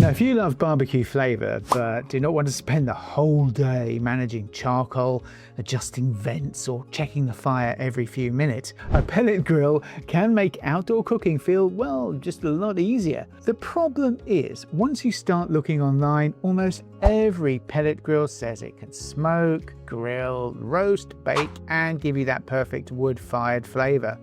Now, if you love barbecue flavor, but do not want to spend the whole day managing charcoal, adjusting vents, or checking the fire every few minutes, a pellet grill can make outdoor cooking feel, well, just a lot easier. The problem is, once you start looking online, almost every pellet grill says it can smoke, grill, roast, bake, and give you that perfect wood-fired flavor.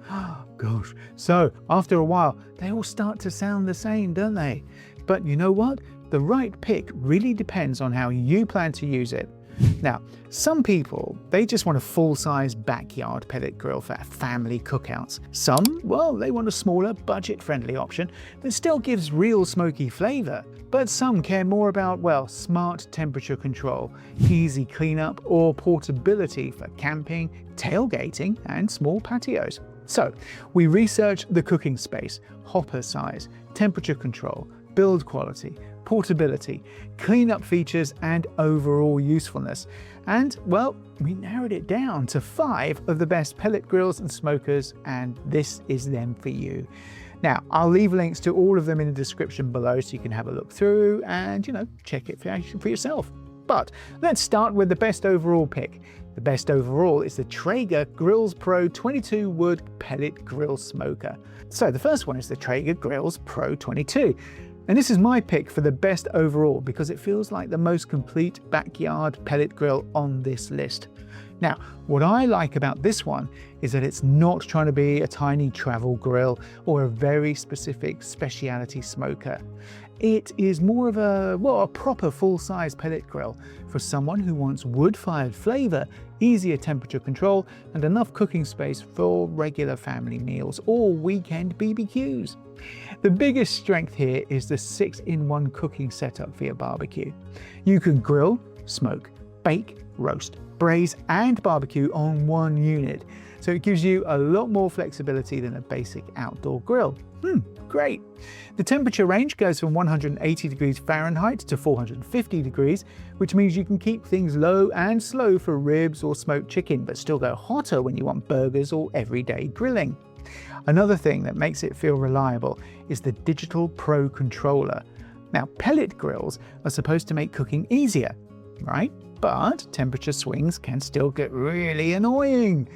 Gosh. So after a while, they all start to sound the same, don't they? But you know what? The right pick really depends on how you plan to use it. Now, some people, they just want a full-size backyard pellet grill for family cookouts. Some, well, they want a smaller, budget-friendly option that still gives real smoky flavor. But some care more about, well, smart temperature control, easy cleanup, or portability for camping, tailgating, and small patios. So, we researched the cooking space, hopper size, temperature control, build quality, portability, cleanup features, and overall usefulness. And, well, we narrowed it down to 5 of the best pellet grills and smokers, and this is them for you. Now, I'll leave links to all of them in the description below so you can have a look through and, check it for yourself. But let's start with the best overall pick. The best overall is the Traeger Grills Pro 22 Wood Pellet Grill Smoker. So the first one is the Traeger Grills Pro 22. And this is my pick for the best overall because it feels like the most complete backyard pellet grill on this list. Now, what I like about this one is that it's not trying to be a tiny travel grill or a very specific specialty smoker. It is more of a proper full-size pellet grill for someone who wants wood-fired flavor, easier temperature control, and enough cooking space for regular family meals or weekend BBQs. The biggest strength here is the 6-in-1 cooking setup for your barbecue. You can grill, smoke, bake, roast, braise, and barbecue on one unit, so it gives you a lot more flexibility than a basic outdoor grill. Great. The temperature range goes from 180 degrees Fahrenheit to 450 degrees, which means you can keep things low and slow for ribs or smoked chicken, but still go hotter when you want burgers or everyday grilling. Another thing that makes it feel reliable is the Digital Pro Controller. Now, pellet grills are supposed to make cooking easier, right? But temperature swings can still get really annoying.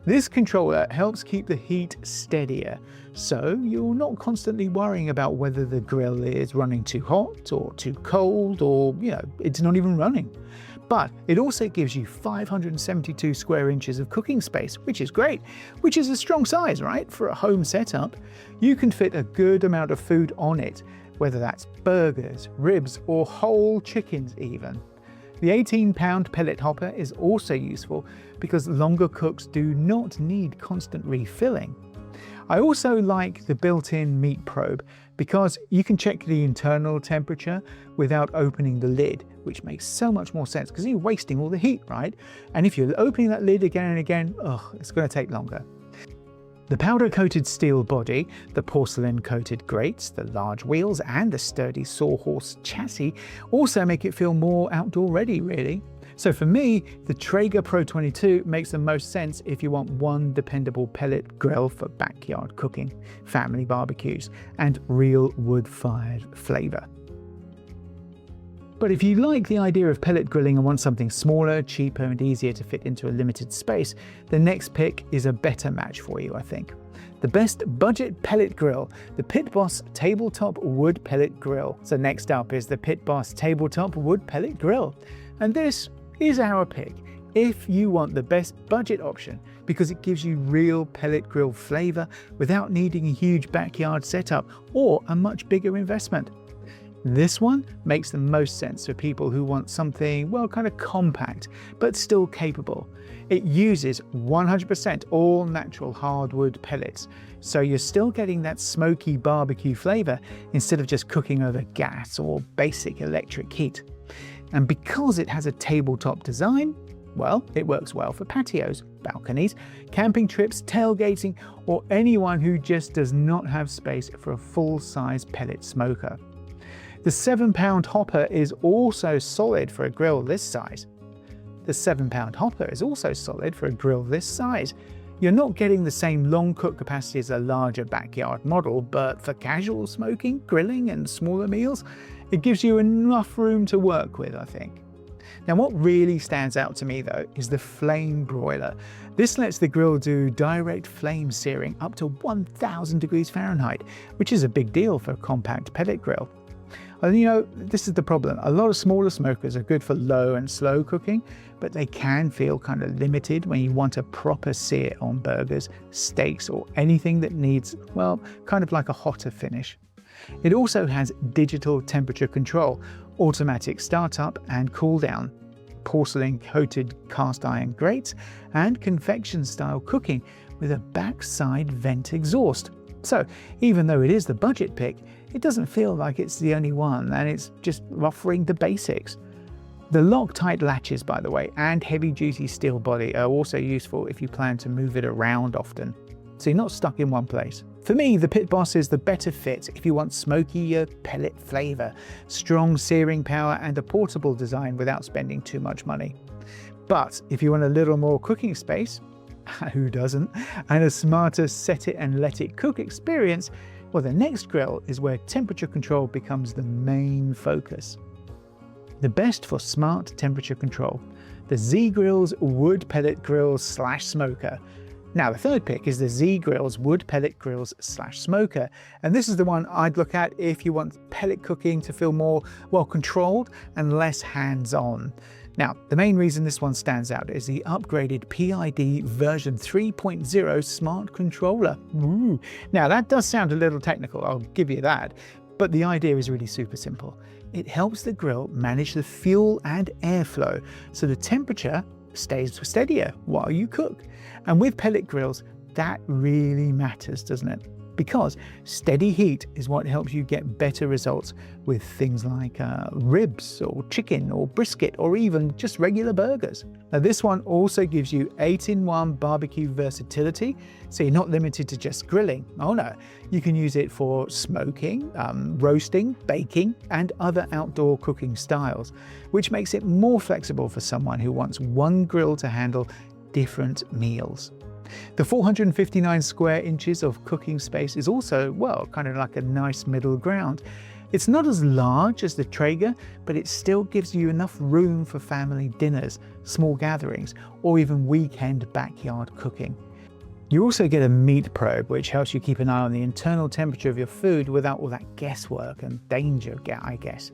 This controller helps keep the heat steadier, so you're not constantly worrying about whether the grill is running too hot or too cold or, it's not even running. But it also gives you 572 square inches of cooking space, which is great, which is a strong size, right? For a home setup, you can fit a good amount of food on it, whether that's burgers, ribs, or whole chickens even. The 18-pound pellet hopper is also useful because longer cooks do not need constant refilling. I also like the built-in meat probe because you can check the internal temperature without opening the lid, which makes so much more sense because you're wasting all the heat, right? And if you're opening that lid again and again, it's going to take longer. The powder-coated steel body, the porcelain-coated grates, the large wheels, and the sturdy sawhorse chassis also make it feel more outdoor-ready, really. So for me, the Traeger Pro 22 makes the most sense if you want one dependable pellet grill for backyard cooking, family barbecues, and real wood-fired flavor. But if you like the idea of pellet grilling and want something smaller, cheaper, and easier to fit into a limited space, the next pick is a better match for you, I think. The best budget pellet grill, the Pit Boss Tabletop Wood Pellet Grill. So next up is the Pit Boss Tabletop Wood Pellet Grill. And this is our pick if you want the best budget option because it gives you real pellet grill flavor without needing a huge backyard setup or a much bigger investment. This one makes the most sense for people who want something, kind of compact, but still capable. It uses 100% all natural hardwood pellets, so you're still getting that smoky barbecue flavor instead of just cooking over gas or basic electric heat. And because it has a tabletop design, it works well for patios, balconies, camping trips, tailgating, or anyone who just does not have space for a full-size pellet smoker. The 7-pound hopper is also solid for a grill this size. The 7-pound hopper is also solid for a grill this size. You're not getting the same long cook capacity as a larger backyard model, but for casual smoking, grilling, and smaller meals, It gives you enough room to work with, I think. Now what really stands out to me though is the flame broiler. This lets the grill do direct flame searing up to 1000 degrees Fahrenheit, which is a big deal for a compact pellet grill. And you know, this is the problem. A lot of smaller smokers are good for low and slow cooking, but they can feel kind of limited when you want a proper sear on burgers, steaks, or anything that needs, well, kind of like a hotter finish. It also has digital temperature control, automatic startup and cool down, porcelain coated cast iron grates, and convection style cooking with a backside vent exhaust. So even though it is the budget pick, it doesn't feel like it's the only one, and it's just offering the basics. The Loctite latches, by the way, and heavy duty steel body are also useful if you plan to move it around often, so you're not stuck in one place. For me, the Pit Boss is the better fit if you want smokier pellet flavour, strong searing power, and a portable design without spending too much money. But if you want a little more cooking space, who doesn't, and a smarter set it and let it cook experience, well, the next grill is where temperature control becomes the main focus. The best for smart temperature control, the Z-Grill's wood pellet grills / smoker. Now the third pick is the Z-Grill's wood pellet grills / smoker, and this is the one I'd look at if you want pellet cooking to feel more well controlled and less hands-on. Now the main reason this one stands out is the upgraded PID version 3.0 smart controller. Ooh. Now that does sound a little technical, I'll give you that, but the idea is really super simple. It helps the grill manage the fuel and airflow so the temperature stays steadier while you cook. And with pellet grills, that really matters, doesn't it? Because steady heat is what helps you get better results with things like ribs or chicken or brisket or even just regular burgers. Now this one also gives you 8-in-1 barbecue versatility, so you're not limited to just grilling. Oh no, you can use it for smoking, roasting, baking, and other outdoor cooking styles, which makes it more flexible for someone who wants one grill to handle different meals. The 459 square inches of cooking space is also, well, kind of like a nice middle ground. It's not as large as the Traeger, but it still gives you enough room for family dinners, small gatherings, or even weekend backyard cooking. You also get a meat probe, which helps you keep an eye on the internal temperature of your food without all that guesswork and danger, I guess.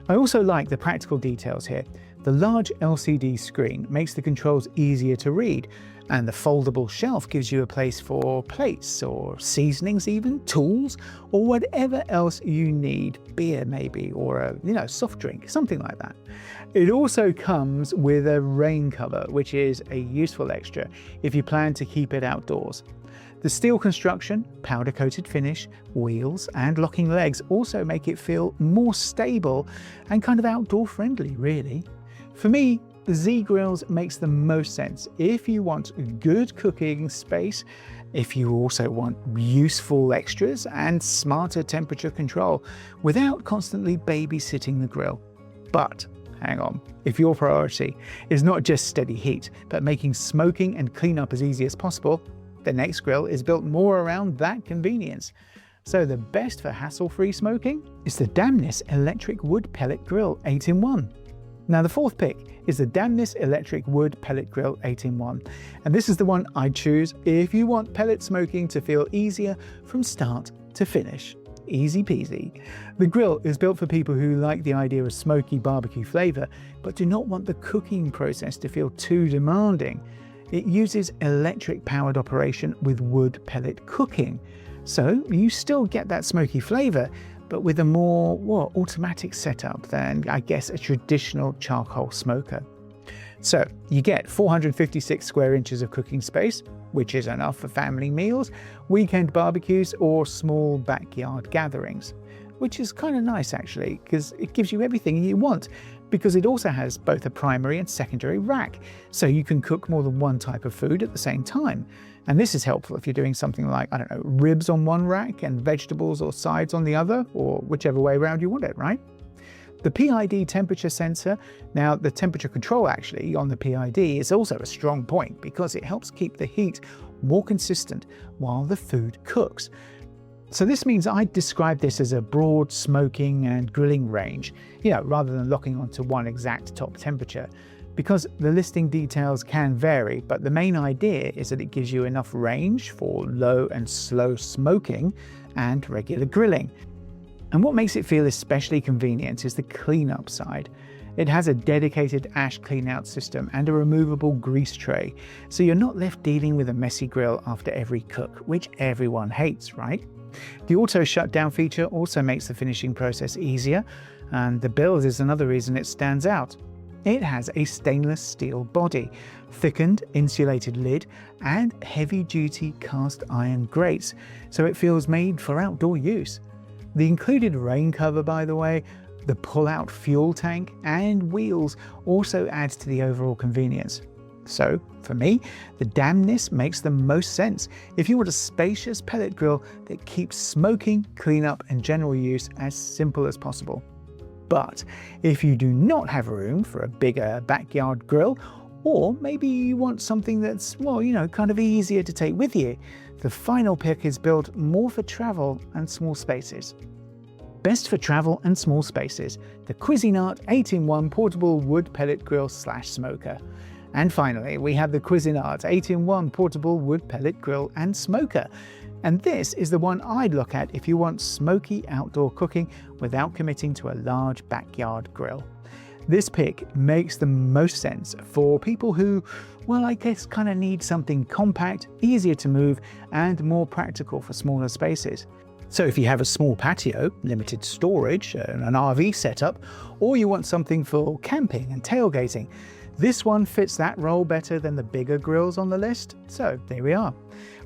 I also like the practical details here. The large LCD screen makes the controls easier to read, and the foldable shelf gives you a place for plates or seasonings, even tools, or whatever else you need, beer maybe, or a soft drink, something like that. It also comes with a rain cover, which is a useful extra if you plan to keep it outdoors. The steel construction, powder coated finish, wheels and locking legs also make it feel more stable and kind of outdoor friendly, really. For me, the Z-Grills makes the most sense if you want good cooking space, if you also want useful extras and smarter temperature control without constantly babysitting the grill. But hang on, if your priority is not just steady heat, but making smoking and cleanup as easy as possible, the next grill is built more around that convenience. So the best for hassle-free smoking is the Damnis Electric Wood Pellet Grill 8-in-1. Now the fourth pick is the Damnis Electric Wood Pellet Grill 8-in-1, and this is the one I'd choose if you want pellet smoking to feel easier from start to finish. Easy peasy. The grill is built for people who like the idea of smoky barbecue flavour, but do not want the cooking process to feel too demanding. It uses electric-powered operation with wood pellet cooking, so you still get that smoky flavour, but with a more automatic setup than, I guess, a traditional charcoal smoker. So you get 456 square inches of cooking space, which is enough for family meals, weekend barbecues, or small backyard gatherings, which is kind of nice actually, because it gives you everything you want, because it also has both a primary and secondary rack, so you can cook more than one type of food at the same time. And this is helpful if you're doing something like, I don't know, ribs on one rack and vegetables or sides on the other, or whichever way around you want it, right? The PID temperature sensor, now the temperature control actually on the PID is also a strong point because it helps keep the heat more consistent while the food cooks. So this means I'd describe this as a broad smoking and grilling range, rather than locking onto one exact top temperature, because the listing details can vary, but the main idea is that it gives you enough range for low and slow smoking and regular grilling. And what makes it feel especially convenient is the cleanup side. It has a dedicated ash cleanout system and a removable grease tray, so you're not left dealing with a messy grill after every cook, which everyone hates, right? The auto shutdown feature also makes the finishing process easier, and the build is another reason it stands out. It has a stainless steel body, thickened insulated lid, and heavy-duty cast iron grates, so it feels made for outdoor use. The included rain cover, by the way, the pull-out fuel tank, and wheels also adds to the overall convenience. So, for me, the dampness makes the most sense if you want a spacious pellet grill that keeps smoking, cleanup, and general use as simple as possible. But if you do not have room for a bigger backyard grill, or maybe you want something that's, kind of easier to take with you, the final pick is built more for travel and small spaces. Best for travel and small spaces, the Cuisinart 8-in-1 portable wood pellet grill / smoker. And finally, we have the Cuisinart 8-in-1 portable wood pellet grill and smoker. And this is the one I'd look at if you want smoky outdoor cooking without committing to a large backyard grill. This pick makes the most sense for people who, kind of need something compact, easier to move, and more practical for smaller spaces. So if you have a small patio, limited storage, an RV setup, or you want something for camping and tailgating, this one fits that role better than the bigger grills on the list, so there we are.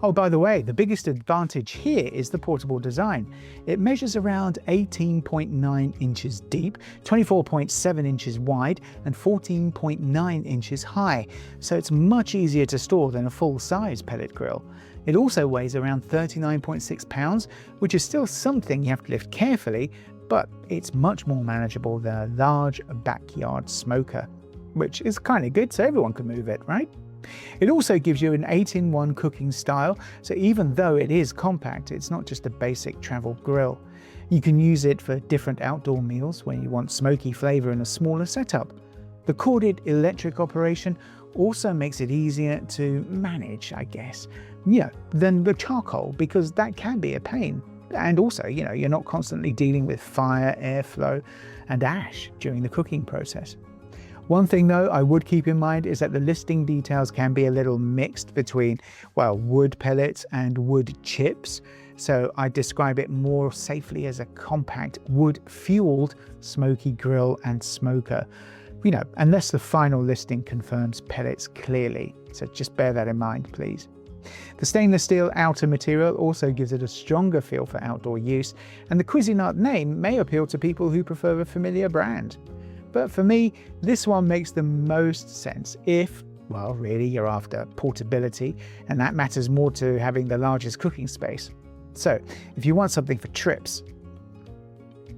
Oh, by the way, the biggest advantage here is the portable design. It measures around 18.9 inches deep, 24.7 inches wide, and 14.9 inches high, so it's much easier to store than a full-size pellet grill. It also weighs around 39.6 pounds, which is still something you have to lift carefully, but it's much more manageable than a large backyard smoker, which is kind of good so everyone can move it, right? It also gives you an 8-in-1 cooking style, so even though it is compact, it's not just a basic travel grill. You can use it for different outdoor meals when you want smoky flavor in a smaller setup. The corded electric operation also makes it easier to manage, I guess, than the charcoal, because that can be a pain. And also, you're not constantly dealing with fire, airflow, and ash during the cooking process. One thing though I would keep in mind is that the listing details can be a little mixed between, wood pellets and wood chips. So I describe it more safely as a compact wood-fueled smoky grill and smoker, unless the final listing confirms pellets clearly. So just bear that in mind, please. The stainless steel outer material also gives it a stronger feel for outdoor use, and the Cuisinart name may appeal to people who prefer a familiar brand. But for me, this one makes the most sense if, really you're after portability, and that matters more to having the largest cooking space. So if you want something for trips,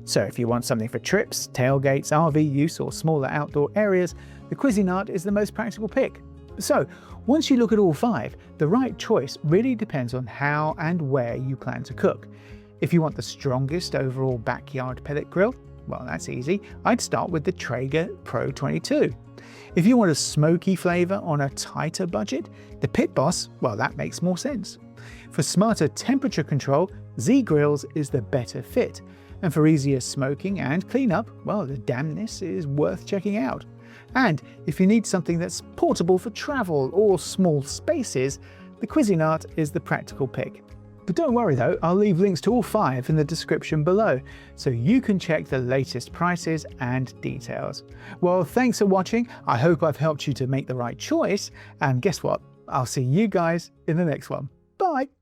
tailgates, RV use, or smaller outdoor areas, the Cuisinart is the most practical pick. So once you look at all five, the right choice really depends on how and where you plan to cook. If you want the strongest overall backyard pellet grill, that's easy. I'd start with the Traeger Pro 22. If you want a smoky flavor on a tighter budget, the Pit Boss, that makes more sense. For smarter temperature control, Z Grills is the better fit. And for easier smoking and cleanup, the dampness is worth checking out. And if you need something that's portable for travel or small spaces, the Cuisinart is the practical pick. But don't worry though, I'll leave links to all five in the description below, so you can check the latest prices and details. Well, thanks for watching. I hope I've helped you to make the right choice, and guess what? I'll see you guys in the next one. Bye!